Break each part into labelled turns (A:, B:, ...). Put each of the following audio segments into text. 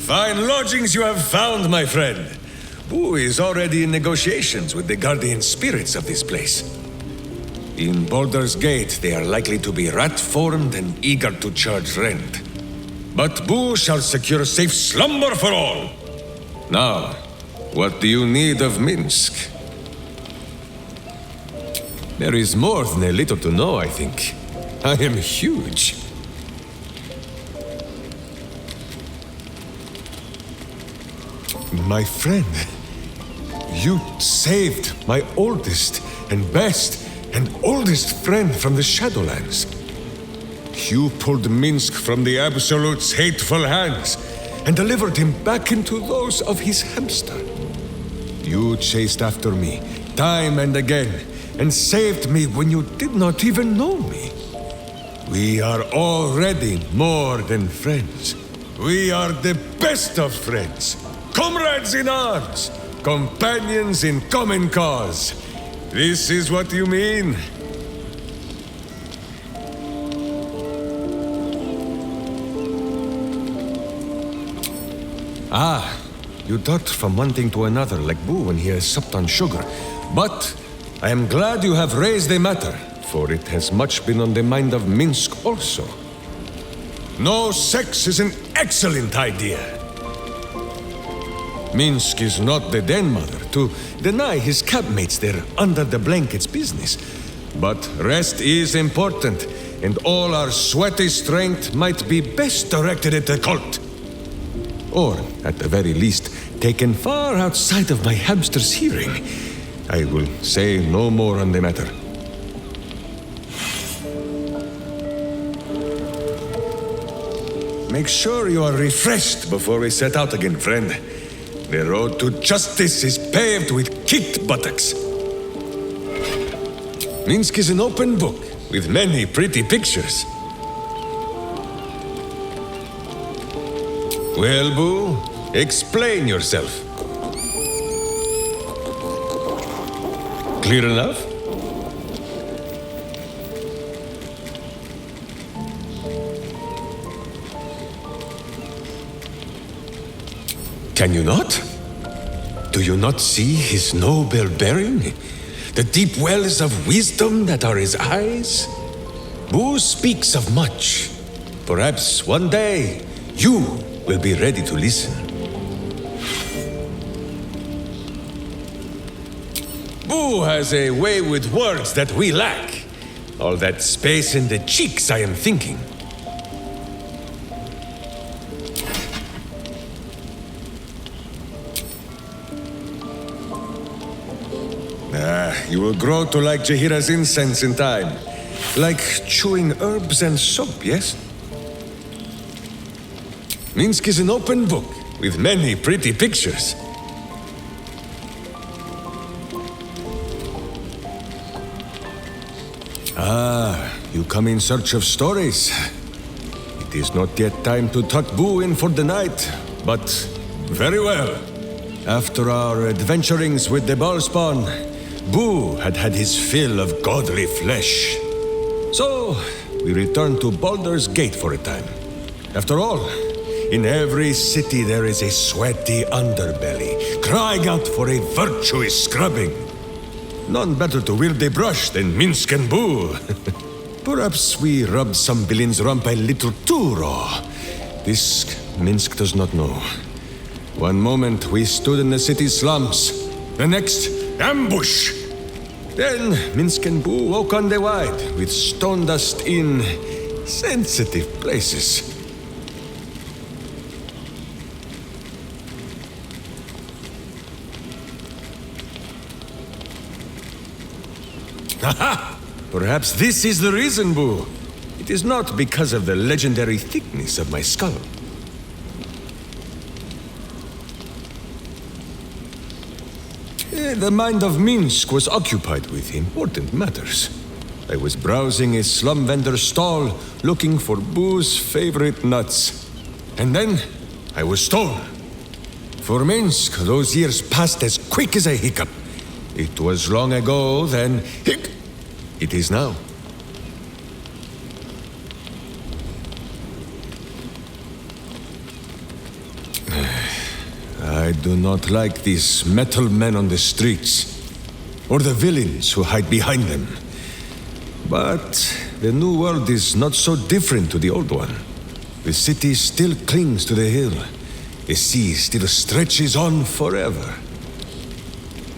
A: Fine lodgings you have found, my friend. Boo is already in negotiations with the guardian spirits of this place. In Baldur's Gate, they are likely to be rat-formed and eager to charge rent. But Boo shall secure safe slumber for all. Now, what do you need of Minsc? There is more than a little to know, I think. I am huge. My friend, you saved my oldest and best and oldest friend from the Shadowlands. You pulled Minsc from the Absolute's hateful hands and delivered him back into those of his hamster. You chased after me, time and again, and saved me when you did not even know me. We are already more than friends. We are the best of friends, comrades in arms, companions in common cause. This is what you mean? Ah, you dart from one thing to another like Boo when he has supped on sugar. But I am glad you have raised the matter, for it has much been on the mind of Minsc also. No sex is an excellent idea. Minsc is not the den mother to deny his campmates their under-the-blankets business. But rest is important, and all our sweaty strength might be best directed at the cult. Or, at the very least, taken far outside of my hamster's hearing. I will say no more on the matter. Make sure you are refreshed before we set out again, friend. The road to justice is paved with kicked buttocks. Minsc is an open book with many pretty pictures. Well, Boo, explain yourself. Clear enough? Can you not? Do you not see his noble bearing? The deep wells of wisdom that are his eyes? Boo speaks of much. Perhaps one day you will be ready to listen. Boo has a way with words that we lack. All that space in the cheeks, I am thinking. You will grow to like Jahira's incense in time. Like chewing herbs and soap, yes? Minsc is an open book with many pretty pictures. Ah, you come in search of stories. It is not yet time to tuck Boo in for the night, but very well. After our adventurings with the Ballspawn, Boo had had his fill of godly flesh. So, we returned to Baldur's Gate for a time. After all, in every city there is a sweaty underbelly, crying out for a virtuous scrubbing. None better to wield a brush than Minsc and Boo. Perhaps we rubbed some villain's rump a little too raw. This Minsc does not know. One moment we stood in the city slums, the next, ambush! Then Minsc and Boo woke on the wide with stone dust in sensitive places. Haha! Perhaps this is the reason, Boo. It is not because of the legendary thickness of my skull. The mind of Minsc was occupied with important matters. I was browsing a slum vendor's stall, looking for Boo's favorite nuts. And then, I was stolen. For Minsc, those years passed as quick as a hiccup. It was long ago, then, it is now. do not like these metal men on the streets, or the villains who hide behind them. But the new world is not so different to the old one. The city still clings to the hill. The sea still stretches on forever.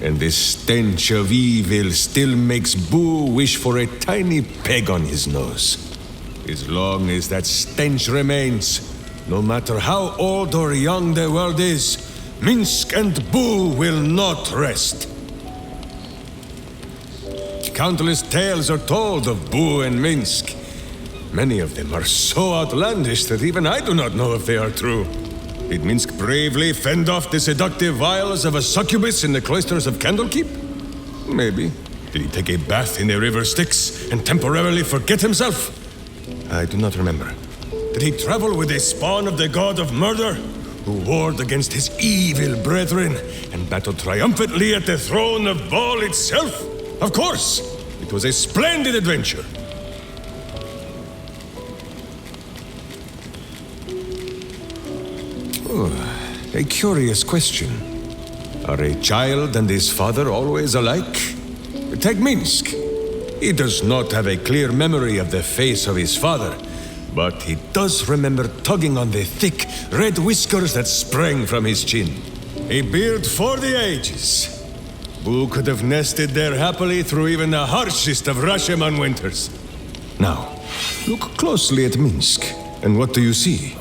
A: And the stench of evil still makes Boo wish for a tiny peg on his nose. As long as that stench remains, no matter how old or young the world is, Minsc and Boo will not rest. Countless tales are told of Boo and Minsc. Many of them are so outlandish that even I do not know if they are true. Did Minsc bravely fend off the seductive vials of a succubus in the cloisters of Candlekeep? Maybe. Did he take a bath in the river Styx and temporarily forget himself? I do not remember. Did he travel with a spawn of the god of murder, who warred against his evil brethren and battled triumphantly at the throne of Baal itself? Of course! It was a splendid adventure. Oh, a curious question. Are a child and his father always alike? Take Minsc. He does not have a clear memory of the face of his father, but he does remember tugging on the thick, red whiskers that sprang from his chin. A beard for the ages. Boo could have nested there happily through even the harshest of Rashomon winters. Now, look closely at Minsc, and what do you see?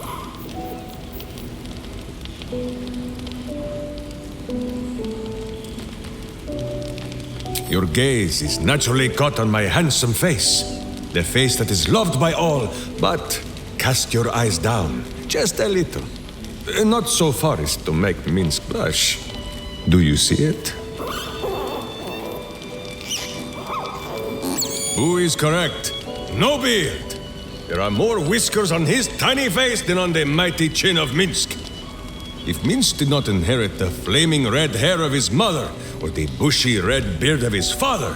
A: Your gaze is naturally caught on my handsome face. The face that is loved by all, but cast your eyes down, just a little. Not so far as to make Minsc blush. Do you see it? Boo is correct. No beard. There are more whiskers on his tiny face than on the mighty chin of Minsc. If Minsc did not inherit the flaming red hair of his mother, or the bushy red beard of his father,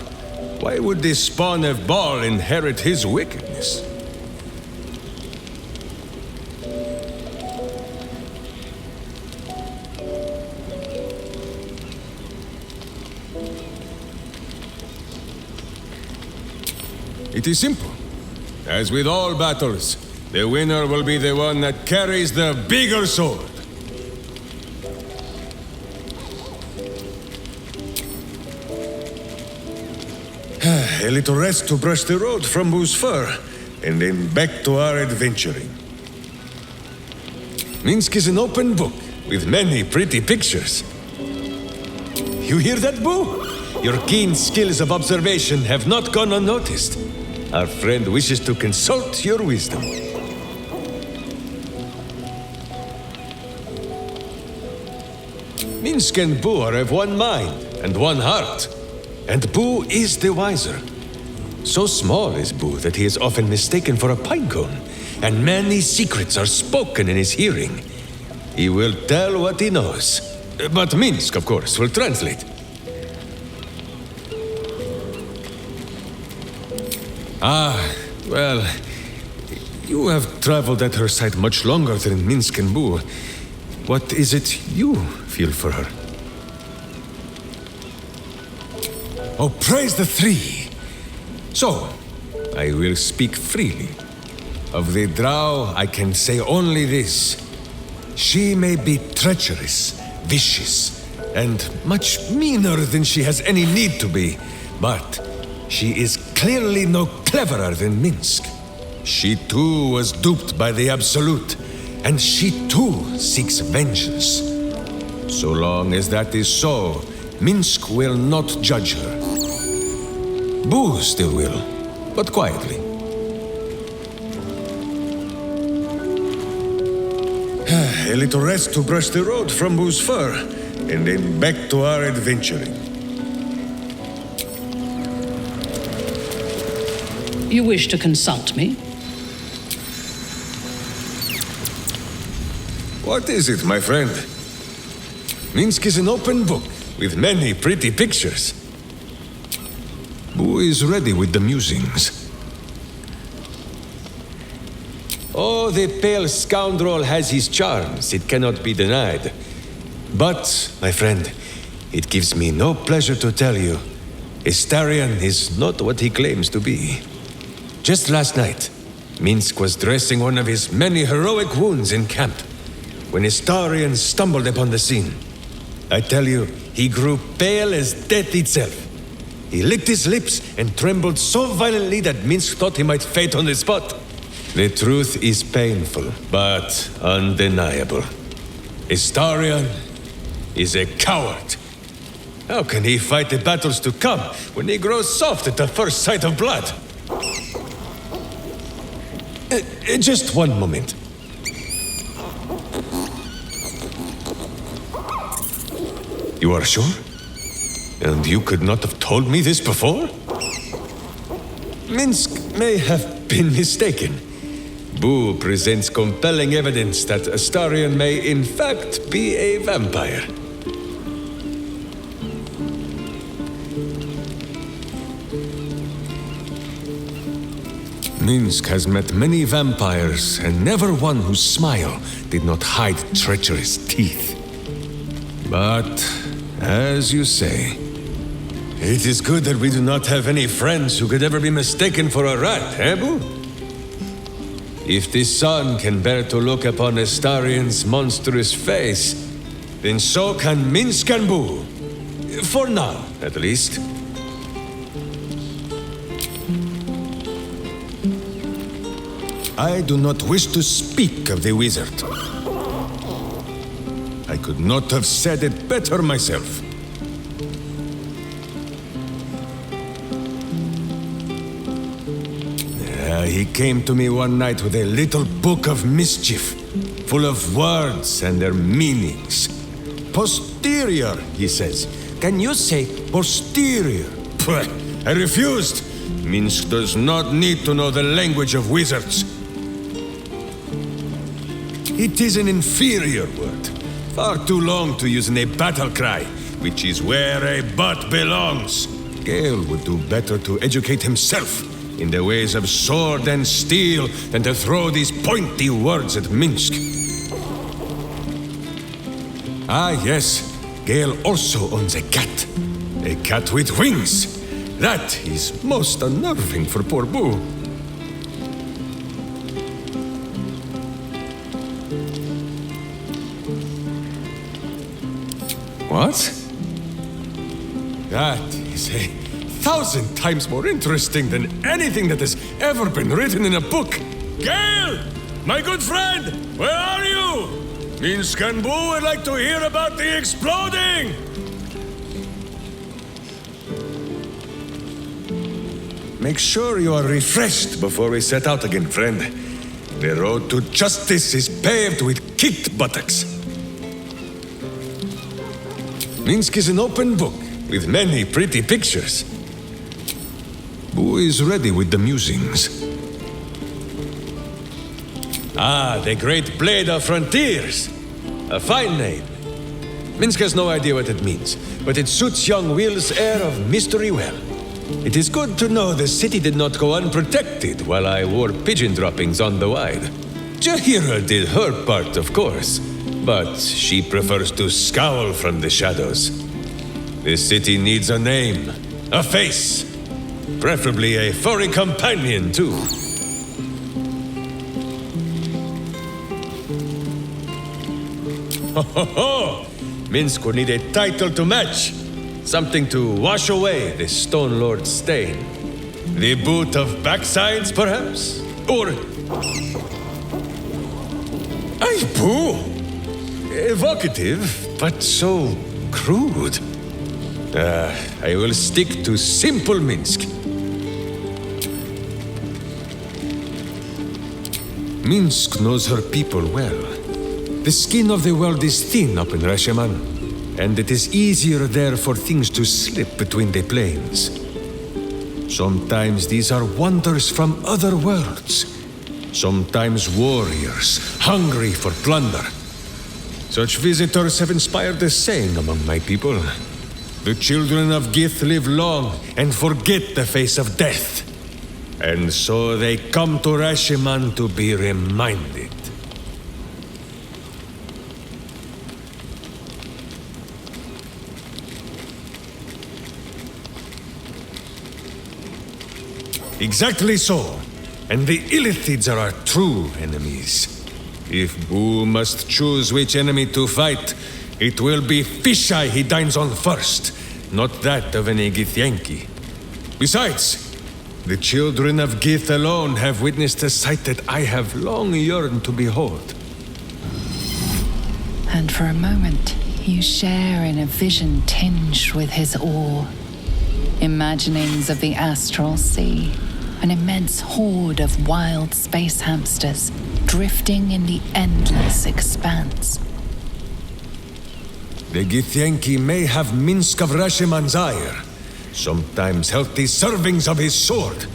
A: why would the spawn of Baal inherit his wickedness? It is simple. As with all battles, the winner will be the one that carries the bigger sword. A little rest to brush the road from Boo's fur, and then back to our adventuring. Minsc is an open book, with many pretty pictures. You hear that, Boo? Your keen skills of observation have not gone unnoticed. Our friend wishes to consult your wisdom. Minsc and Boo are of one mind and one heart. And Boo is the wiser. So small is Boo that he is often mistaken for a pinecone, and many secrets are spoken in his hearing. He will tell what he knows, but Minsc, of course, will translate. Well, you have traveled at her side much longer than Minsc and Boo. What is it you feel for her? Oh, praise the three! So, I will speak freely. Of the drow, I can say only this. She may be treacherous, vicious, and much meaner than she has any need to be, but she is clearly no cleverer than Minsc. She too was duped by the Absolute, and she too seeks vengeance. So long as that is so, Minsc will not judge her. Boo still will, but quietly. A little rest to brush the road from Boo's fur, and then back to our adventuring.
B: You wish to consult me?
A: What is it, my friend? Minsc is an open book, with many pretty pictures. Boo is ready with the musings. Oh, the pale scoundrel has his charms, it cannot be denied. But, my friend, it gives me no pleasure to tell you, Astarion is not what he claims to be. Just last night, Minsc was dressing one of his many heroic wounds in camp, when Astarion stumbled upon the scene. I tell you, he grew pale as death itself. He licked his lips and trembled so violently that Minsc thought he might faint on the spot. The truth is painful, but undeniable. Astarion is a coward. How can he fight the battles to come when he grows soft at the first sight of blood? Just one moment. You are sure? And you could not have told me this before? Minsc may have been mistaken. Boo presents compelling evidence that Astarion may in fact be a vampire. Minsc has met many vampires, and never one whose smile did not hide treacherous teeth. But, as you say, it is good that we do not have any friends who could ever be mistaken for a rat, eh, Boo? If the sun can bear to look upon Astarion's monstrous face, then so can Minsc and Boo. For now, at least. I do not wish to speak of the wizard. I could not have said it better myself. He came to me one night with a little book of mischief, full of words and their meanings. Posterior, he says. Can you say posterior? I refused. Minsc does not need to know the language of wizards. It is an inferior word, far too long to use in a battle cry, which is where a butt belongs. Gale would do better to educate himself in the ways of sword and steel than to throw these pointy words at Minsc. Ah, yes, Gale also owns a cat with wings. That is most unnerving for poor Boo. What? That is 1,000 times more interesting than anything that has ever been written in a book. Gale! My good friend! Where are you? Minsc and Boo would like to hear about the exploding! Make sure you are refreshed before we set out again, friend. The road to justice is paved with kicked buttocks. Minsc is an open book, with many pretty pictures. Boo is ready with the musings. Ah, the Great Blade of Frontiers. A fine name. Minsc has no idea what it means, but it suits young Will's air of mystery well. It is good to know the city did not go unprotected while I wore pigeon droppings on the wide. Jahira did her part, of course, but she prefers to scowl from the shadows. The city needs a name, a face, preferably a furry companion, too. Ho ho ho! Minsc would need a title to match. Something to wash away the Stone Lord's stain. The Boot of Backsides, perhaps? Or... Ay, Boo! Evocative, but so crude. I will stick to simple Minsc. Minsc knows her people well. The skin of the world is thin up in Resheman, and it is easier there for things to slip between the planes. Sometimes these are wonders from other worlds. Sometimes warriors, hungry for plunder. Such visitors have inspired a saying among my people. The children of Gith live long and forget the face of death. And so they come to Resheman to be reminded. Exactly so. And the Illithids are our true enemies. If Boo must choose which enemy to fight, it will be Fisheye he dines on first, not that of any Githyanki. Besides, the children of Gith alone have witnessed a sight that I have long yearned to behold.
C: And for a moment, you share in a vision tinged with his awe. Imaginings of the astral sea, an immense horde of wild space hamsters drifting in the endless expanse.
A: The Githyanki may have Minsc of Rashiman's ire, sometimes healthy servings of his sword.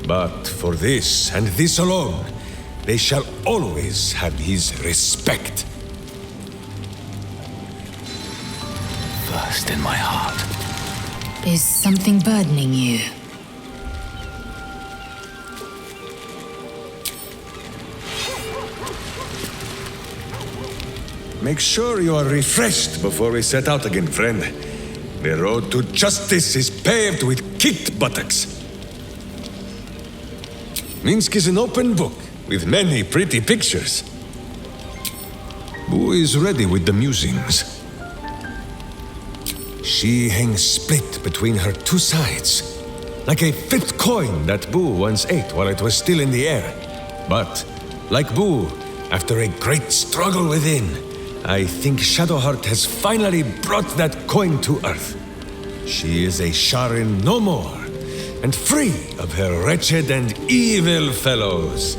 A: But for this, and this alone, they shall always have his respect.
D: First in my heart.
E: Is something burdening you?
A: Make sure you are refreshed before we set out again, friend. The road to justice is paved with kicked buttocks. Minsc is an open book, with many pretty pictures. Boo is ready with the musings. She hangs split between her two sides, like a fifth coin that Boo once ate while it was still in the air. But, like Boo, after a great struggle within, I think Shadowheart has finally brought that coin to Earth. She is a Sharin no more, and free of her wretched and evil fellows.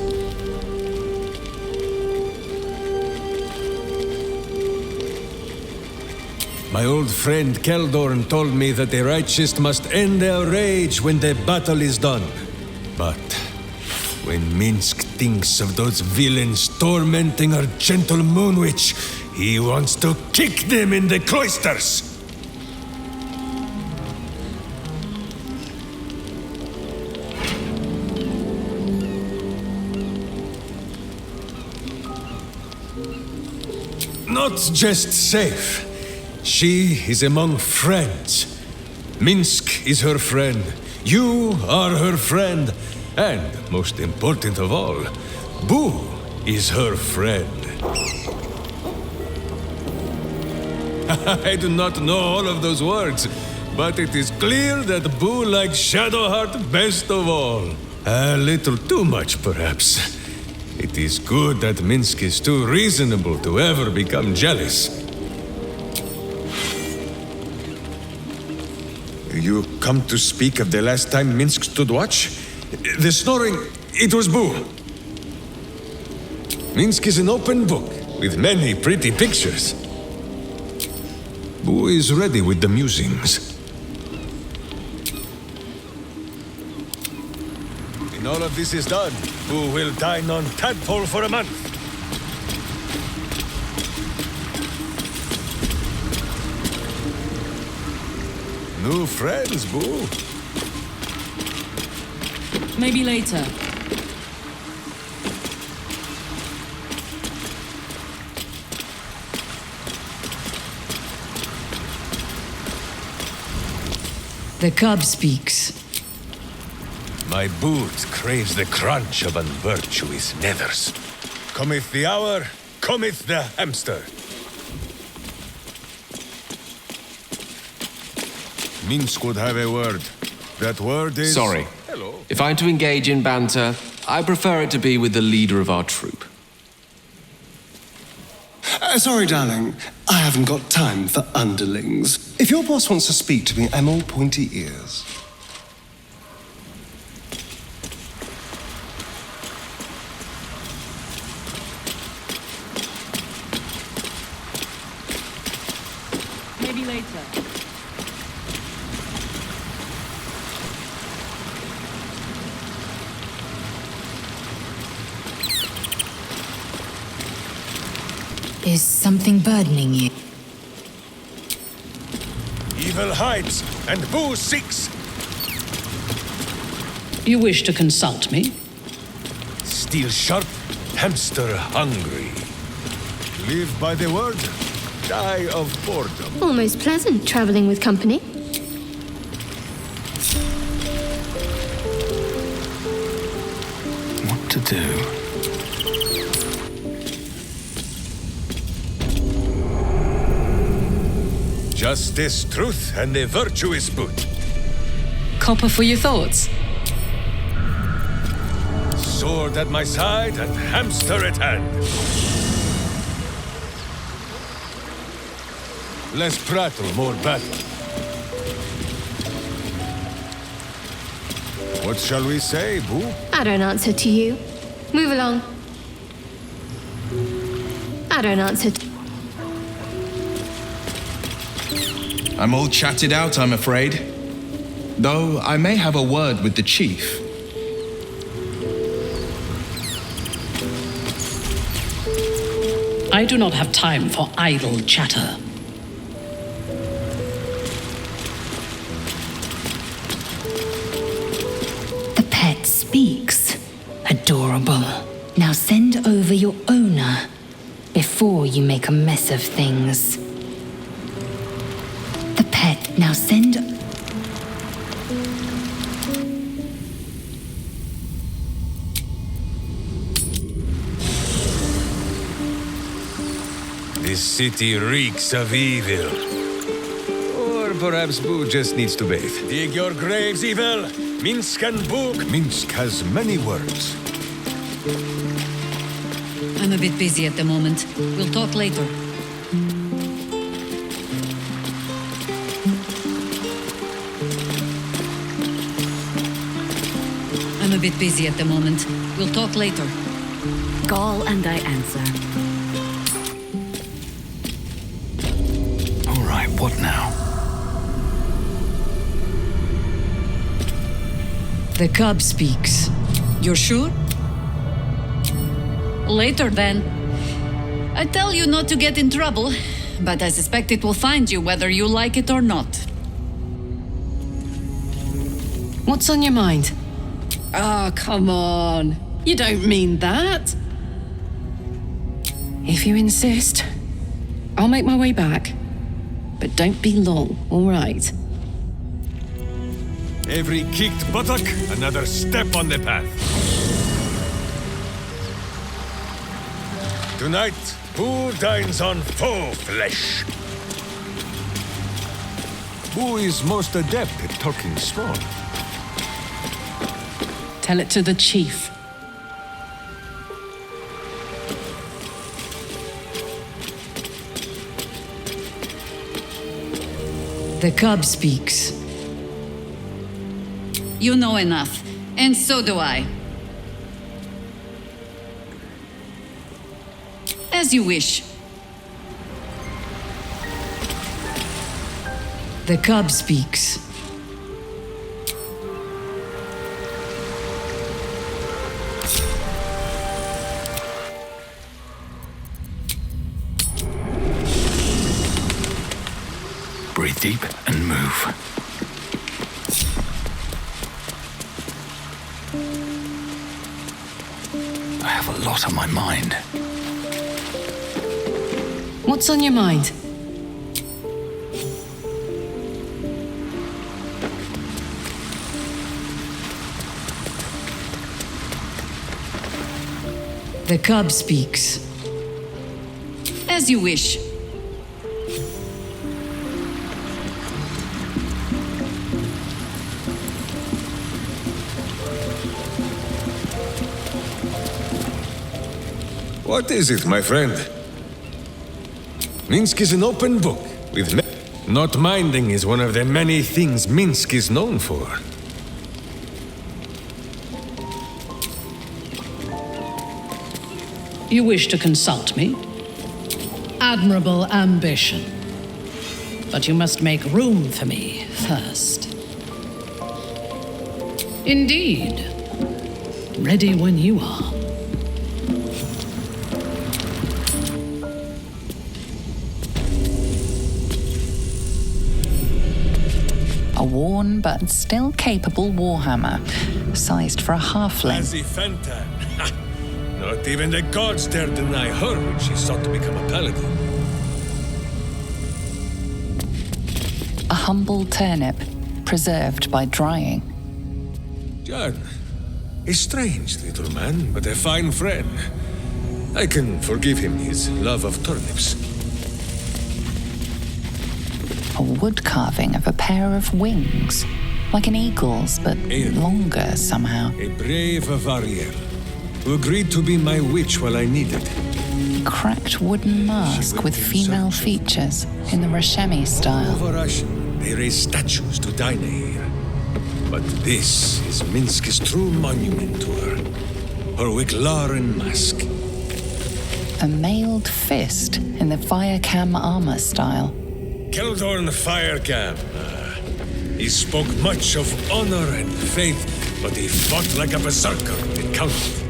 A: My old friend Keldorn told me that the righteous must end their rage when the battle is done. But when Minsc thinks of those villains tormenting our gentle Moon Witch, he wants to kick them in the cloisters! Not just safe. She is among friends. Minsc is her friend. You are her friend. And, most important of all, Boo is her friend. I do not know all of those words, but it is clear that Boo likes Shadowheart best of all. A little too much, perhaps. It is good that Minsc is too reasonable to ever become jealous. You come to speak of the last time Minsc stood watch? The snoring, it was Boo. Minsc is an open book, with many pretty pictures. Boo is ready with the musings. When all of this is done, Boo will dine on tadpole for a month. New friends, Boo.
B: Maybe later. The cub speaks.
A: My boot craves the crunch of unvirtuous nethers. Cometh the hour, cometh the hamster. Minsc would have a word. That word is...
D: Sorry.
A: Hello.
D: If I'm to engage in banter, I prefer it to be with the leader of our troop.
F: Sorry, darling. I haven't got time for underlings. If your boss wants to speak to me, I'm all pointy ears.
B: Maybe later.
E: Is something burdening you?
A: Evil hides, and Boo seeks.
B: You wish to consult me?
A: Steel sharp, hamster hungry. Live by the word, die of boredom.
G: Almost pleasant traveling with company. to do.
A: Justice, truth, and a virtuous boot.
B: Copper for your thoughts.
A: Sword at my side and hamster at hand. Less prattle, more battle. What shall we say, Boo?
H: I don't answer to you. Move along. I don't answer to...
I: I'm all chatted out, I'm afraid. Though I may have a word with the chief.
B: I do not have time for idle chatter.
E: The pet speaks. Adorable. Now send over your owner before you make a mess of things. The pet. Now send...
A: This city reeks of evil. Or perhaps Boo just needs to bathe. Dig your graves, evil! Minsc and Book! Minsc has many words.
B: I'm a bit busy at the moment. We'll talk later. I'm a bit busy at the moment. We'll talk later.
J: Call and I answer.
G: All right, what now?
B: The cub speaks. You're sure? Later, then. I tell you not to get in trouble, but I suspect it will find you whether you like it or not. What's on your mind? Ah, come on. You don't mean that. If you insist, I'll make my way back. But don't be long, all right?
A: Every kicked buttock, another step on the path. Tonight, Boo dines on faux flesh. Boo is most adept at talking small.
B: Tell it to the chief. The cub speaks. You know enough, and so do I. As you wish. The cub speaks.
G: Breathe deep and move. I have a lot on my mind.
B: What's on your mind? The cub speaks. As you wish.
A: What is it, my friend? Minsc is an open book, with not minding is one of the many things Minsc is known for.
B: You wish to consult me? Admirable ambition. But you must make room for me first. Indeed. Ready when you are.
C: A worn but still capable warhammer, sized for a halfling.
A: Fanta. Not even the gods dare deny her when she sought to become a paladin.
C: A humble turnip, preserved by drying.
A: John, A strange little man, but a fine friend. I can forgive him his love of turnips.
C: A wood carving of a pair of wings, like an eagle's, but longer somehow.
A: A brave Avariel, who agreed to be my witch while I needed.
C: A cracked wooden mask with female features in the Rashemi style.
A: Over Ashen, they raise statues to Dinah here. But this is Minsc's true monument to her. Her Wicklaren mask.
C: A mailed fist in the Firecam armor style.
A: Keldorn Firecam. He spoke much of honor and faith, but he fought like a berserker when it counted.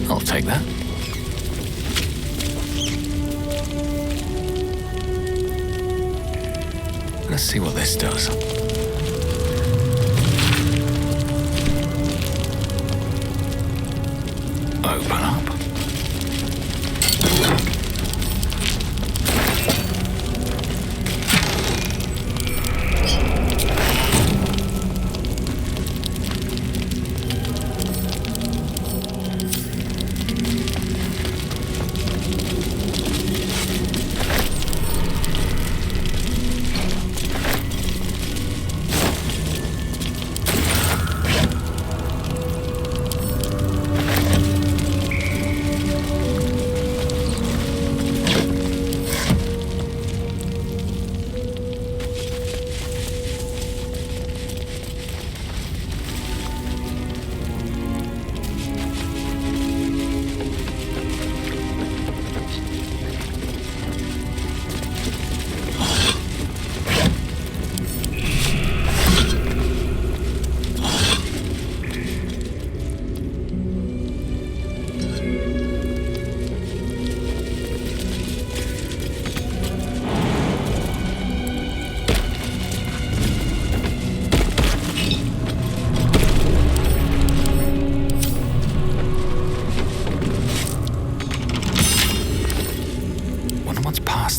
G: I'll take that. Let's see what this does. Open up.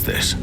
G: This.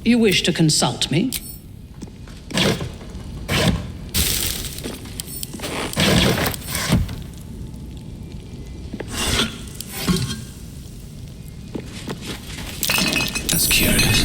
B: You wish to consult me?
G: That's curious.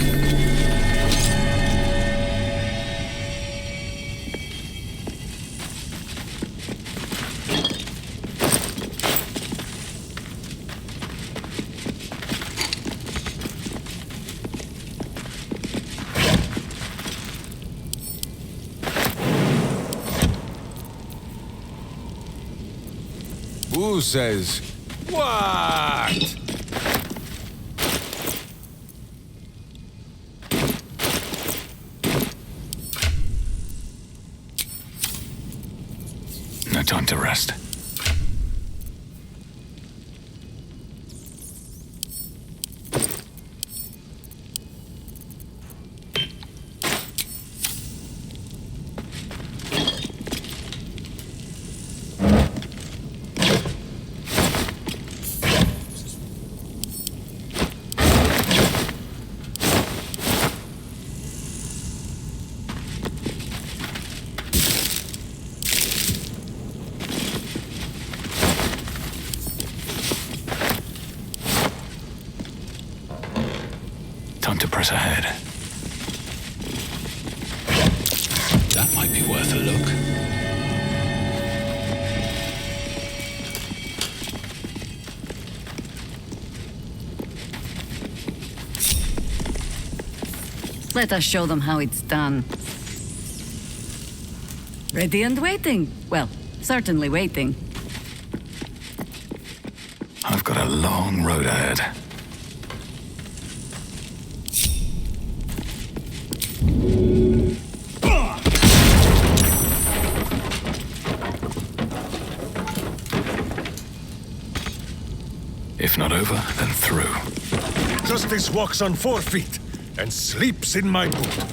A: Who says what?
G: No time to rest. Time to press ahead. That might be worth a look.
J: Let us show them how it's done. Ready and waiting. Well, certainly waiting.
G: I've got a long road ahead. If not over, then through.
A: Justice walks on 4 feet and sleeps in my boot.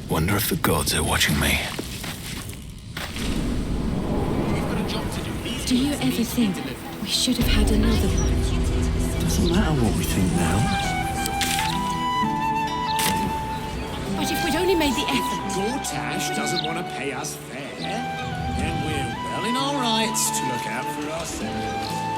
G: Wonder if the gods are watching me.
K: Do you ever think we should have had another one?
L: Doesn't matter what we think now.
K: But if we'd only made the effort.
M: Gortash doesn't want to pay us fair, then we're well in our rights to look out for ourselves.